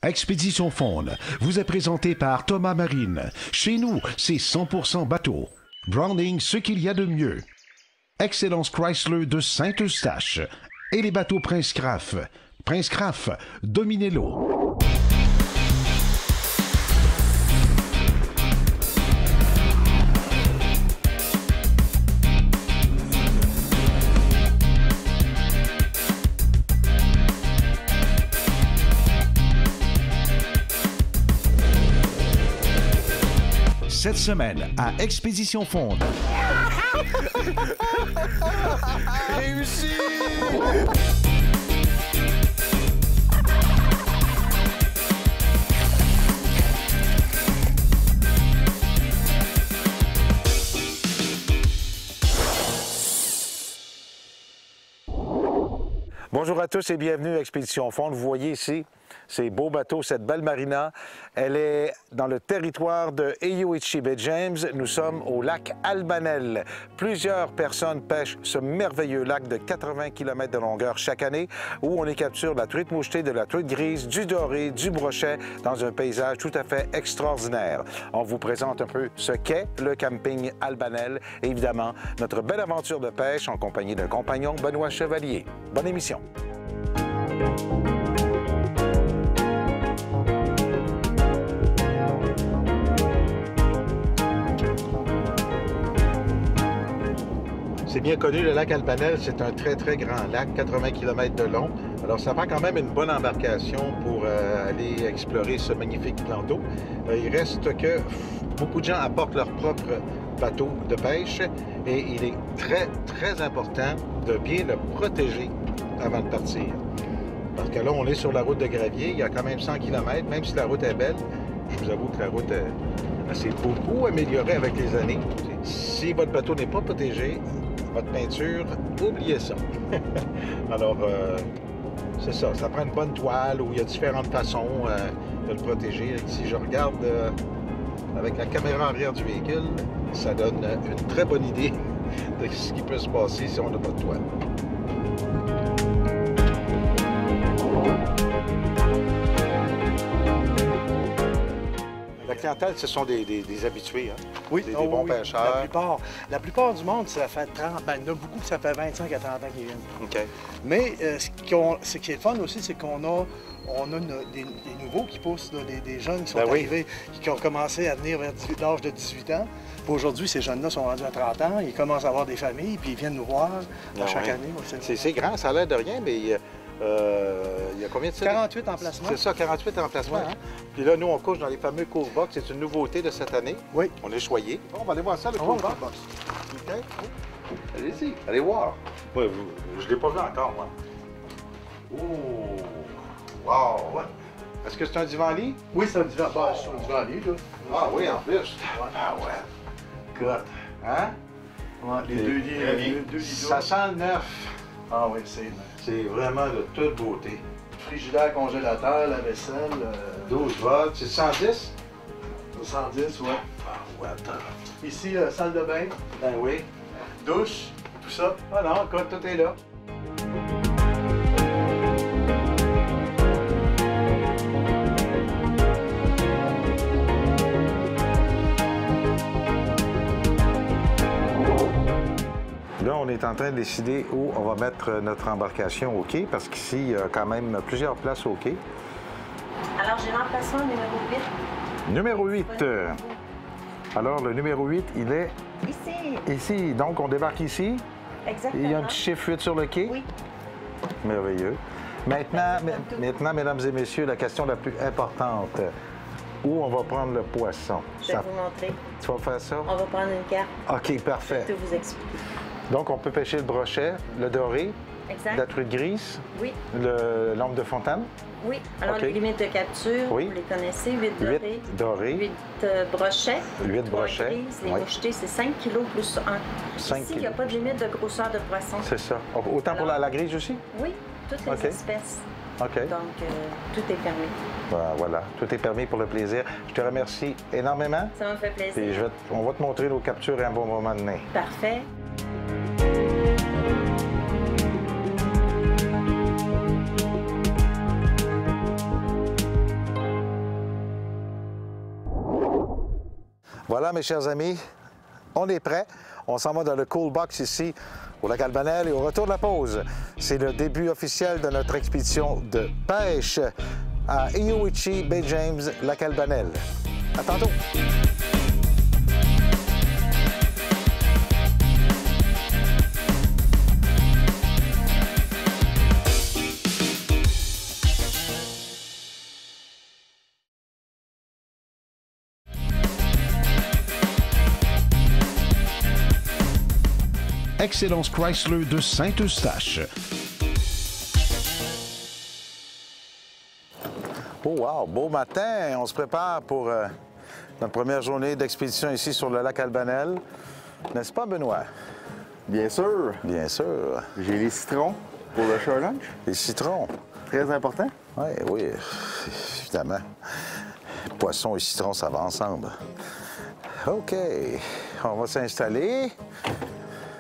Expédition Faune vous est présenté par Thomas Marine. Chez nous, c'est 100% bateau. Browning, ce qu'il y a de mieux. Excellence Chrysler de Saint-Eustache. Et les bateaux Prince Craft. Prince Craft, dominez-l'eau. Cette semaine à Expédition Faune. Réussi! Bonjour à tous et bienvenue à Expédition Faune. Vous voyez ici ces beaux bateaux, cette belle marina. Elle est dans le territoire de Eyoichi Bay James. Nous sommes au lac Albanel. Plusieurs personnes pêchent ce merveilleux lac de 80 km de longueur chaque année où on y capture de la truite mouchetée, de la truite grise, du doré, du brochet dans un paysage tout à fait extraordinaire. On vous présente un peu ce qu'est le camping Albanel et évidemment notre belle aventure de pêche en compagnie d'un compagnon, Benoît Chevalier. Bonne émission. C'est bien connu, le lac Albanel, c'est un très, très grand lac, 80 km de long. Alors, ça prend quand même une bonne embarcation pour aller explorer ce magnifique plan d'eau. Il reste que beaucoup de gens apportent leur propre bateau de pêche et il est très, très important de bien le protéger avant de partir. Parce que là, on est sur la route de gravier, il y a quand même 100 km, même si la route est belle. Je vous avoue que la route s'est beaucoup améliorée avec les années. Si votre bateau n'est pas protégé, votre peinture, oubliez ça. Alors, c'est ça, ça prend une bonne toile où il y a différentes façons de le protéger. Si je regarde avec la caméra arrière du véhicule, ça donne une très bonne idée de ce qui peut se passer si on n'a pas de toile. La clientèle, ce sont des habitués, hein? Oui, des bons pêcheurs. La plupart du monde, ça fait 30, ben, il y en a beaucoup que ça fait 25 à 30 ans qu'ils viennent. OK. Mais ce qui est fun aussi, c'est qu'on a, des nouveaux qui poussent, là, des jeunes qui sont arrivés, qui ont commencé à venir vers l'âge de 18 ans. Aujourd'hui, ces jeunes-là sont rendus à 30 ans, ils commencent à avoir des familles, puis ils viennent nous voir chaque année. C'est grand, ça a l'air de rien, mais il y a combien de ça? 48 emplacements. C'est ça, 48 emplacements. Ouais. Hein? Puis là, nous, on couche dans les fameux Cove Box. C'est une nouveauté de cette année. Oui. On est choyés. On va aller voir ça, le Cove Box. OK. Allez-y, allez voir. Ouais, je ne l'ai pas vu encore, moi. Oh! Wow! Ouais. Est-ce que c'est un divan-lit? Oui, c'est un divan. Bah, c'est un divan-lit, là. Ah oui, en plus. Ouais. Ah ouais. Good. Hein? Ouais, les deux lits. Ça sent le neuf. Ah oui, c'est... C'est vraiment de toute beauté. Frigidaire, congélateur, la vaisselle. 12 volts, c'est 110? 110, ouais. Ah ouais, attends. Ici, salle de bain. Ben oui. Douche, tout ça. Ah non, écoute, tout est là. Là, on est en train de décider où on va mettre notre embarcation au quai, parce qu'ici, il y a quand même plusieurs places au quai. Alors, j'ai l'emplacement numéro 8. Numéro 8. Alors, le numéro 8, il est... Ici. Ici. Donc, on débarque ici. Exactement. Il y a un petit chiffre 8 sur le quai. Oui. Merveilleux. Maintenant, mesdames et messieurs, la question la plus importante. Où on va prendre le poisson? Je vais vous montrer. Tu vas faire ça? On va prendre une carte. OK, parfait. Je vais tout vous expliquer. Donc, on peut pêcher le brochet, le doré, Exact. la truite grise, Oui. l'ombre de fontaine. Oui. Alors, OK. les limites de capture, Oui. vous les connaissez. 8 dorés. 8 dorés. 8 brochets. 8 3 brochets. grises. Les Oui. mouchetés, c'est 5 kg plus 1. 5 Ici, il n'y a pas de limite de grosseur de poisson. C'est ça. Autant pour Alors, la grise aussi? Oui, toutes les OK. espèces. OK. Donc, tout est permis. Ben, voilà, tout est permis pour le plaisir. Je te remercie énormément. Ça me fait plaisir. Et on va te montrer nos captures à un bon moment donné. Parfait. Voilà, mes chers amis, on est prêts. On s'en va dans le Cool Box ici, au lac Albanel, et au retour de la pause, c'est le début officiel de notre expédition de pêche à Iowichi, Bay James, lac Albanel. À tantôt! Excellence Chrysler de Saint-Eustache. Oh wow, beau matin! On se prépare pour notre première journée d'expédition ici sur le lac Albanel. N'est-ce pas, Benoît? Bien sûr. Bien sûr. J'ai les citrons pour le shore lunch. Les citrons. Très important. Oui, oui, évidemment. Poisson et citron, ça va ensemble. OK, on va s'installer.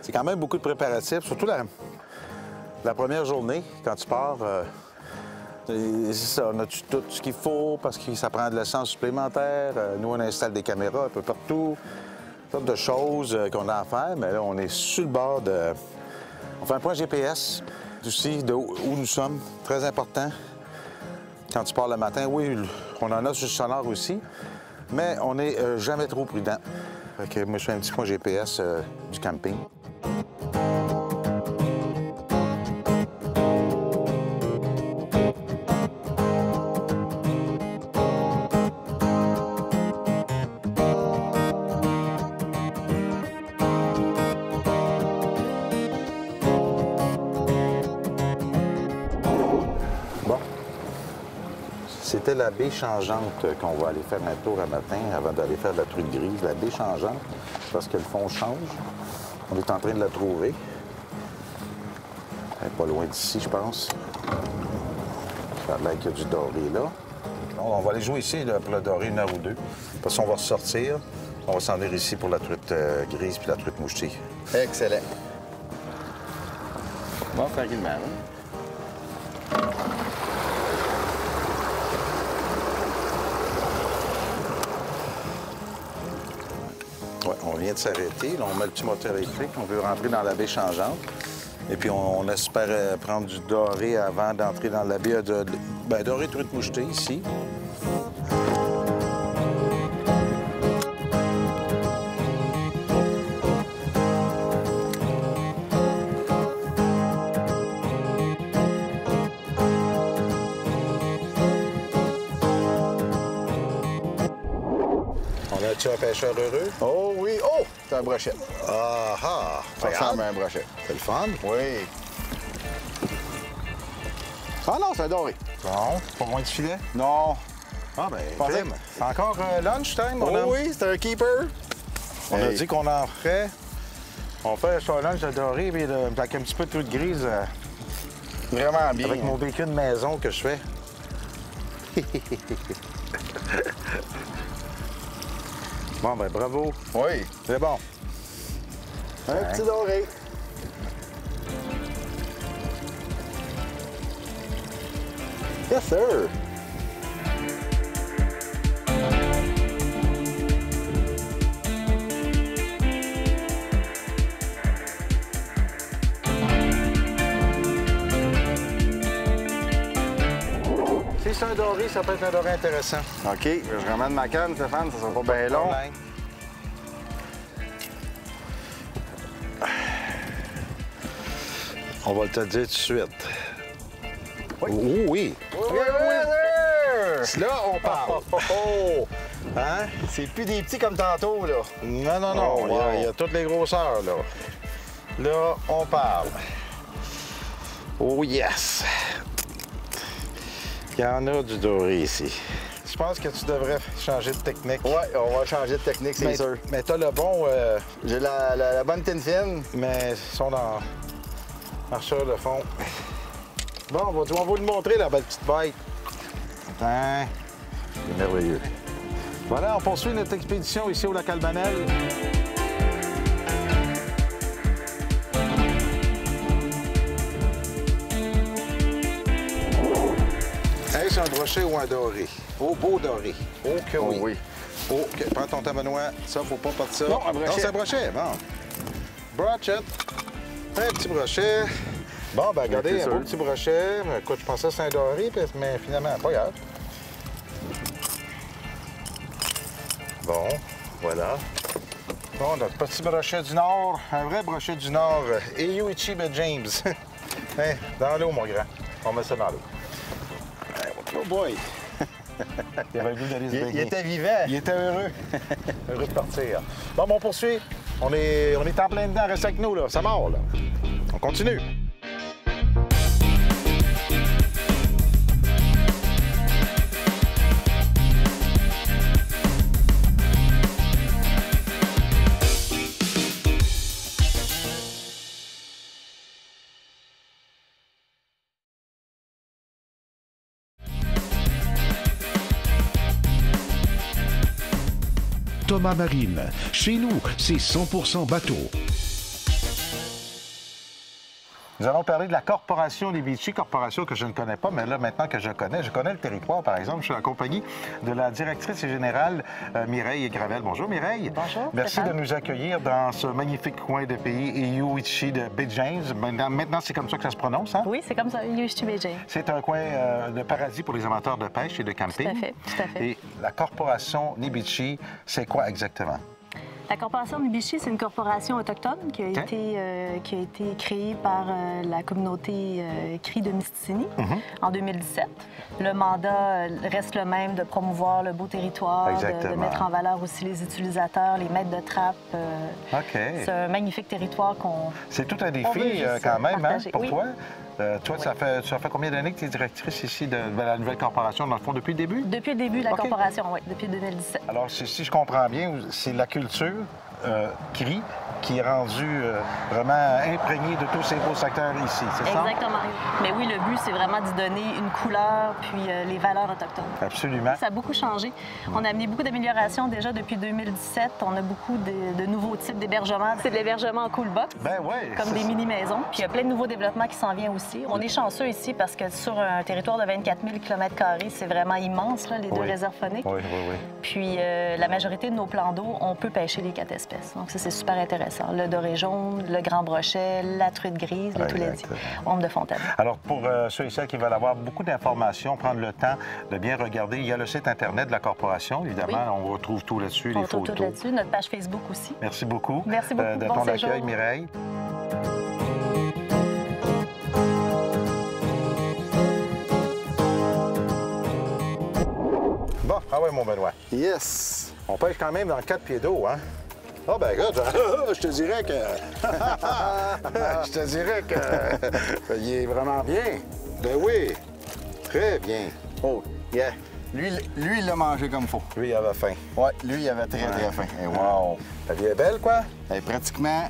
C'est quand même beaucoup de préparatifs, surtout la première journée, quand tu pars. C'est ça, on a tout ce qu'il faut parce que ça prend de l'essence supplémentaire. Nous, on installe des caméras un peu partout. Toutes sortes de choses qu'on a à faire, mais là, on est sur le bord de... On fait un point GPS aussi de où nous sommes, très important. Quand tu pars le matin, oui, on en a sur le sonore aussi, mais on n'est jamais trop prudent. Fait que moi, je fais un petit point GPS du camping. C'était la baie changeante qu'on va aller faire un tour un matin avant d'aller faire la truite grise. La baie changeante, parce que le fond change. On est en train de la trouver. Elle n'est pas loin d'ici, je pense. Ça a l'air qu'il y a du doré là. On va aller jouer ici là, pour le doré 1 heure ou 2. Parce qu'on va ressortir. On va s'en venir ici pour la truite grise puis la truite mouchetée. Excellent. Bon, tranquillement. Ouais, on vient de s'arrêter. Là, on met le petit moteur électrique. On veut rentrer dans la baie changeante. Et puis, on espère prendre du doré avant d'entrer dans la baie de... Ben, doré truite mouchetée ici. On a-tu un pêcheur heureux? Oh oui! Oh! C'est un brochet. Ah ah! Ça ressemble à un brochet. C'est le fun? Oui. Ah non, c'est un doré. Bon, pas loin du filet? Non. Ah ben, Pensez- crème. C'est encore lunch time? Oh oui, c'est un keeper. On a Hey. dit qu'on en ferait. On fait un lunch de doré puis avec un petit peu de truite grise Vraiment bien. avec mon bacon maison que je fais. Bon, ben bravo. Oui. C'est bon. Un petit doré. Yes, sir. Si c'est un doré, ça peut être un doré intéressant. OK, je ramène ma canne, Stéphane, ça sera pas bien long. Problème. On va te dire tout de suite. Oui. Oh, oui. Oui, oui, sir. Là, on parle. Oh, oh, oh. Hein? C'est plus des petits comme tantôt, là. Non, non, non. Oh, wow. Il y a toutes les grosseurs, là. Là, on parle. Oh, yes! Il y en a du doré ici. Je pense que tu devrais changer de technique. Oui, on va changer de technique, c'est mais, sûr. mais t'as le bon... J'ai la bonne tine fine. mais ils sont dans... marcheur de fond. Bon, on va vous le montrer, la belle petite bête. Attends. C'est merveilleux. Voilà, on poursuit notre expédition ici au lac Albanel. Est-ce un brochet ou un doré? Oh, beau doré. Oh que oui. Oh oui. Oh, OK, prends ton temps, Benoît. Ça, faut pas de ça. Non, un brochet. Non, c'est un brochet, bon. Brochet. Un petit brochet. Bon, ben regardez, un beau petit brochet. Écoute, je pensais que c'était un doré, mais finalement, pas grave. Bon, voilà. Bon, notre petit brochet du Nord, un vrai brochet du Nord, Eyu Ichiba James. Hein, dans l'eau, mon grand. On met ça dans l'eau. Oh boy! Il avait le goût d'aller se baigner. Il était vivant. Il était heureux. Heureux de partir. Bon, on poursuit. On est en plein dedans. Reste avec nous, là. Ça mord, là. On continue. Thomas Marine. Chez nous, c'est 100% bateau. Nous allons parler de la Corporation des Beachy, corporation que je ne connais pas, mais là, maintenant que je connais le territoire, par exemple. Je suis en compagnie de la directrice générale Mireille Gravel. Bonjour, Mireille. Bonjour. Merci de nous accueillir dans ce magnifique coin de pays, Eyu Ichi de Bay James. Maintenant, c'est comme ça que ça se prononce, hein? Oui, c'est comme ça, Eyu Ichi Bay James. C'est un coin de paradis pour les amateurs de pêche et de camping. Tout à fait, tout à fait. Et la Corporation Nibichi, c'est quoi exactement? La Corporation Nibichi, c'est une corporation autochtone qui a été créée par la communauté Cri de Mistissini en 2017. Le mandat reste le même de promouvoir le beau territoire, de mettre en valeur aussi les utilisateurs, les maîtres de trappe. C'est un magnifique territoire qu'on... C'est tout un défi quand même, hein, pour toi. Toi, Oui. ça fait combien d'années que tu es directrice ici de la nouvelle corporation, dans le fond, depuis le début? Depuis le début de la corporation, oui, depuis 2017. Alors, si je comprends bien, c'est la culture CRI qui est rendue vraiment imprégnée de tous ces beaux secteurs ici, c'est ça? Exactement. Mais oui, le but, c'est vraiment d'y donner une couleur puis les valeurs autochtones. Absolument. Ça a beaucoup changé. On a amené beaucoup d'améliorations déjà depuis 2017. On a beaucoup de nouveaux types d'hébergement. C'est de l'hébergement en cool box, Ben oui. comme des mini-maisons. Puis il y a plein de nouveaux développements qui s'en viennent aussi. On est chanceux ici parce que sur un territoire de 24 000 km², c'est vraiment immense, là, les deux réserves phoniques. Oui, oui, oui. Puis la majorité de nos plans d'eau, on peut pêcher les 4 espèces. Donc ça, c'est super intéressant. Le doré jaune, le grand brochet, la truite grise, le touledie, ombre de fontaine. Alors, pour ceux et celles qui veulent avoir beaucoup d'informations, prendre le temps de bien regarder, il y a le site Internet de la Corporation, évidemment. On retrouve tout là-dessus, les photos. Tout là-dessus, notre page Facebook aussi. Merci beaucoup. Merci beaucoup. De Bon ton séjour. accueil, Mireille. Bon, ah ouais, mon Benoît. Yes! On pêche quand même dans 4 pieds d'eau, hein? Ah ben écoute, je te dirais que... je te dirais que... Il est vraiment bien. Ben oui, très bien. Oh, yeah. Lui, il l'a mangé comme il faut. Lui, il avait faim. Ouais, lui, il avait très, très faim. Et wow! La vie est belle, quoi? Et pratiquement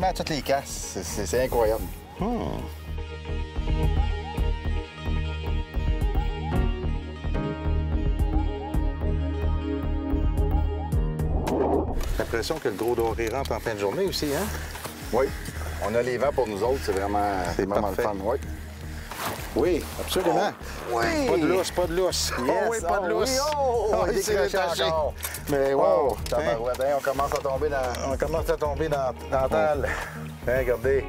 à toutes les casses. C'est incroyable. J'ai l'impression que le gros doré rentre en fin de journée aussi, hein? Oui. On a les vents pour nous autres, c'est vraiment le parfait. fun. Oui. Oui, absolument. Oh, oui! Pas de lousse, pas de lousse. Yes. Oh oui, pas de lousse. il s'est décroché détaché. encore. Mais wow! Oh, Tabarouette, hein, on commence à tomber dans... On commence à tomber dans la dalle. Hein, regardez.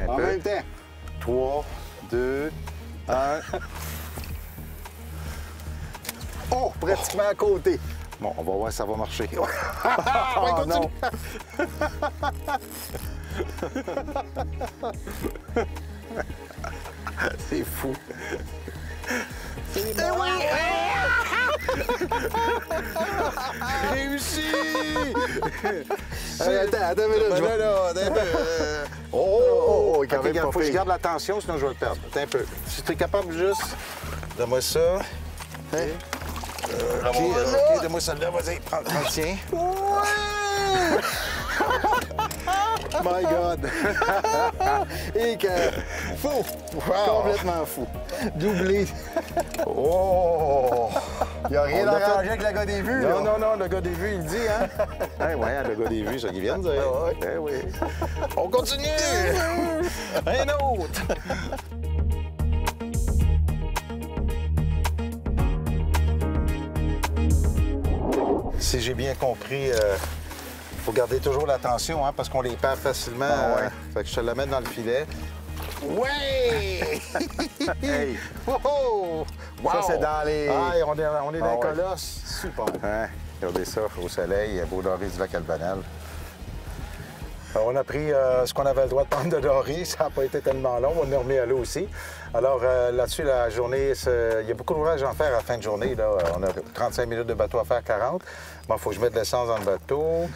En même temps. 3, 2, 1. Oh, pratiquement à côté. Bon, on va voir si ça va marcher. Oh non! C'est fou. Réussi! Attends, mais là, je vais... un peu. Oh, il est quand Ok, même regarde, pas faut que je pire. garde la tension, sinon je vais le perdre. Attends un peu. Si tu es capable juste... Donne-moi ça. Hein? OK, donne-moi celle-là, vas-y, prends le tien. My God! Et que... Fou! Wow. Complètement fou. Doublé. Oh! Il n'y a rien d'arrangé avec le gars des vues, là. Non, le gars des vues, il le dit, hein? Ouais, le gars des vues, ça qu'il vient de dire. Ah ouais. Oui. On continue! Un autre! Si j'ai bien compris, il faut garder toujours l'attention, hein, parce qu'on les perd facilement. Fait que je te la mets dans le filet. Ouais! Hey! Oh! Wow! Ça, c'est dans les... Ah, on est dans les ouais. colosses. Super. Hein? Regardez ça, au soleil, beau doré du lac Albanel. On a pris ce qu'on avait le droit de prendre de doré. Ça n'a pas été tellement long. On est remis à l'eau aussi. Alors là-dessus, la journée, il y a beaucoup d'ouvrages à en faire à la fin de journée. Là. On a 35 minutes de bateau à faire, 40. Bon, il faut que je mette de l'essence dans le bateau.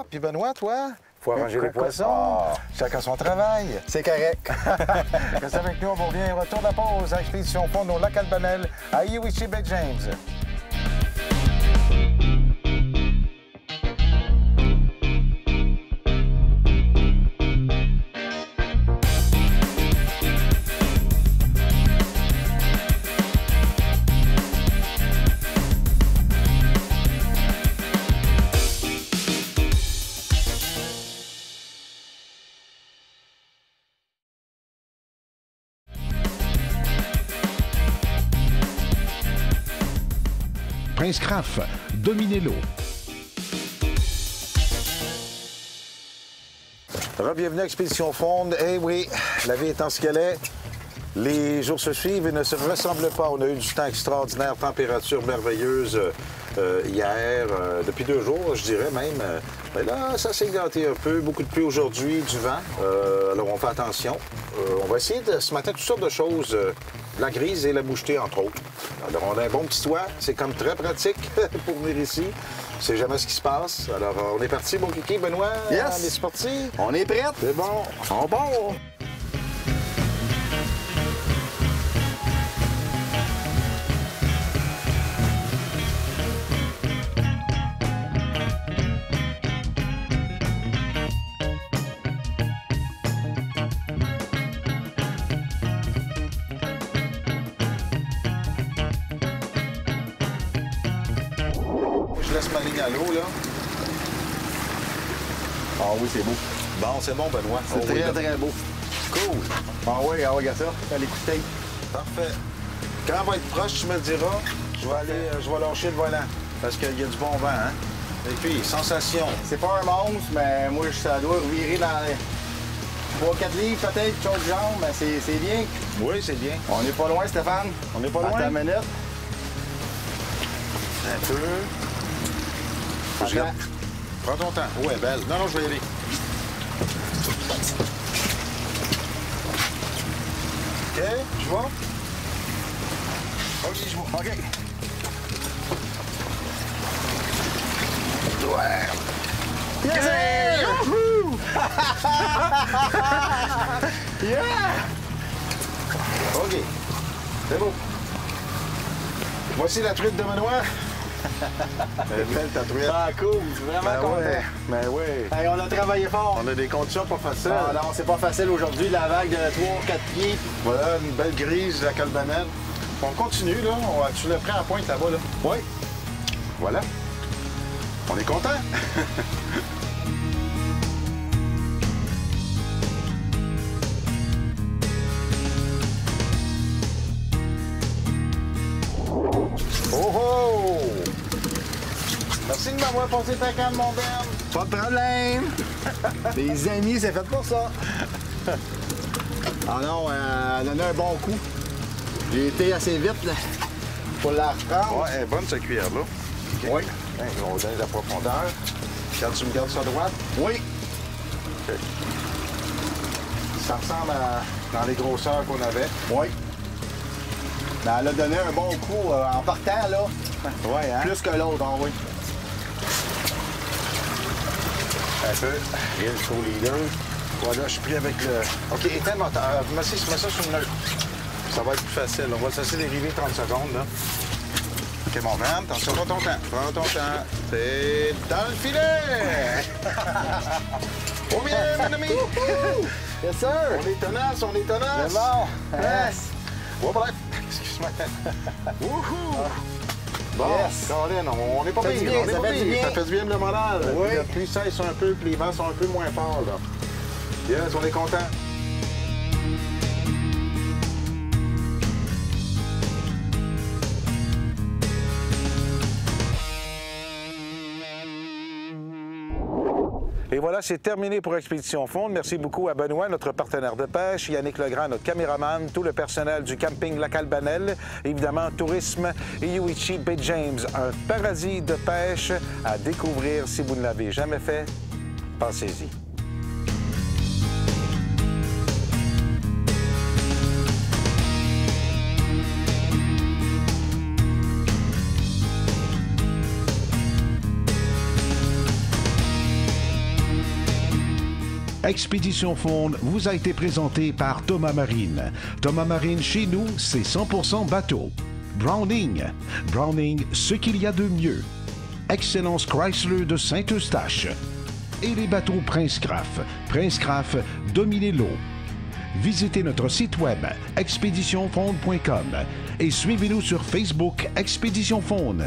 Puis Benoît, toi, il faut arranger les poissons. Ah. Chacun son travail. C'est correct. Reste avec nous, on revient. Retour de la pause à Expédition Pond au lac Albanel à Iwichi Bay James. Prince Craft, dominez l'eau. Bienvenue à Expédition Fonde. Eh oui, la vie étant ce qu'elle est, les jours se suivent et ne se ressemblent pas. On a eu du temps extraordinaire, température merveilleuse hier, depuis 2 jours, je dirais même. Mais là, ça s'est gâté un peu. Beaucoup de pluie aujourd'hui, du vent. Alors, on fait attention. On va essayer ce matin toutes sortes de choses. La grise et la mouchetée, entre autres. Alors, on a un bon petit toit. C'est comme très pratique pour venir ici. On sait jamais ce qui se passe. Alors, on est parti, mon kiki, Benoît? Yes! On est parti? On est prêts? C'est bon. On part! Je laisse ma ligne à l'eau, là. Ah oui, c'est beau. Bon, c'est bon, Benoît. C'est Oh, oui, là. très beau. Cool. Ah oui, regarde ça. Allez, écoutez. Parfait. Quand on va être proche, tu me le diras. Je vais lâcher le volant. Parce qu'il y a du bon vent, hein? Et puis, sensation. C'est pas un monstre, mais moi, ça doit virer dans les 3-4 livres peut-être, quelque chose du genre, mais c'est bien. Oui, c'est bien. On n'est pas loin, Stéphane. On n'est pas loin. Attends une minute. Un peu. Faut que je garde. Prends ton temps. Ouais, belle. Non, je vais y aller. OK, je vois. OK, je vois. OK. Ouais. Yes! Wouhou! Yeah! OK. C'est beau. Voici la truite de Benoît. Elle est belle, ta truite. Ah, cool. Vraiment content. Ouais, mais oui. Hey, on a travaillé fort. On a des conditions pas faciles. Ah non, c'est pas facile aujourd'hui. La vague de 3-4 pieds. Voilà, une belle grise, la Calbanel. On continue, là. Tu l'as pris à pointe là-bas, là? Oui. Voilà. On est content. Oh oh! Merci de m'avoir passé ta canne, mon Ben. Pas de problème. Les amis, c'est fait pour ça. Ah non, elle a donné un bon coup. J'ai été assez vite là, pour la reprendre. Ouais, elle est bonne, cette cuillère-là. Okay. Oui. On va donner de la profondeur. Quand tu me gardes ça droite. Oui. OK. Ça ressemble à dans les grosseurs qu'on avait. Oui. Ben, elle a donné un bon coup en partant, là. Ouais, hein? Plus que l'autre, hein, oui. Un peu. Il y a le show leader. Voilà, je suis pris avec le... OK, éteins le moteur. Mets ça sur une neutre. Ça va être plus facile. On va cesser les rivets 30 secondes, là. OK, mon frère, attention, prends ton temps. Prends ton temps. C'est dans le filet! Oh bien, mon ami! Yes, sir! On est tenace, on est tenace! C'est bon! Yes! Oh, bref! Excuse-moi. Wouhou! Bon, Yes. Colin, on n'est pas Ça fait du pire, bien, on est ça pas fait du pire. bien. Ça fait du bien le moral. Oui. Puis les pluies cessent un peu, puis les vents sont un peu moins forts, là. Yes, on est content. Et voilà, c'est terminé pour Expédition Fonde. Merci beaucoup à Benoît, notre partenaire de pêche, Yannick Legrand, notre caméraman, tout le personnel du camping Lac Albanel, évidemment Tourisme et Yoichi Bay James, un paradis de pêche à découvrir si vous ne l'avez jamais fait. Pensez-y. Expédition Fonde vous a été présenté par Thomas Marine. Thomas Marine, chez nous, c'est 100% bateau. Browning. Browning, ce qu'il y a de mieux. Excellence Chrysler de Saint-Eustache. Et les bateaux Prince Craft. Prince Craft, dominez l'eau. Visitez notre site web expéditionfonde.com et suivez-nous sur Facebook Expédition Fonde.